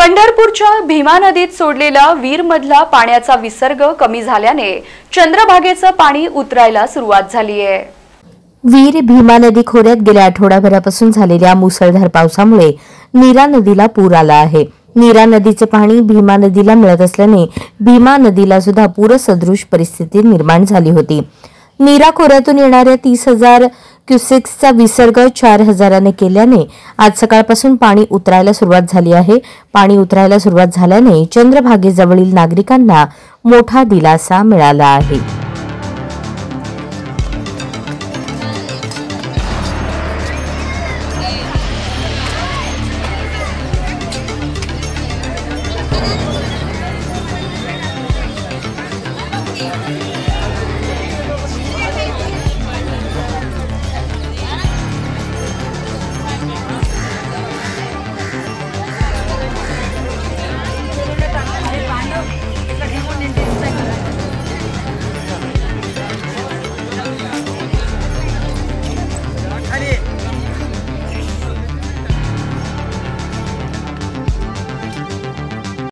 पंढरपूरच्या भीमा नदीत सोडलेला वीरमधला पाण्याचा विसर्ग कमी झाल्याने चंद्रभागेचं पाणी उतरायला सुरुवात झाली आहे। वीर भीमा नदी खोऱ्यात गेल्या आठवडाभरापासून झालेल्या मुसळधार पावसामुळे नीरा नदीला पूर आला आहे। नीरा नदीचे पाणी भीमा नदीला मिळत असल्याने भीमा नदीला सुद्धा पूरसदृश परिस्थिती निर्माण झाली होती। नीरा खोऱ्यातून येणाऱ्या 30,000 क्युसेक्सचा विसर्ग 4,000ने केल्याने आज सकाळपासून पाणी उतरायला सुरुवात झाली आहे। पाणी उतरायला सुरुवात झाल्याने चंद्रभागेजवळील नागरिकांना मोठा दिलासा मिळाला आहे।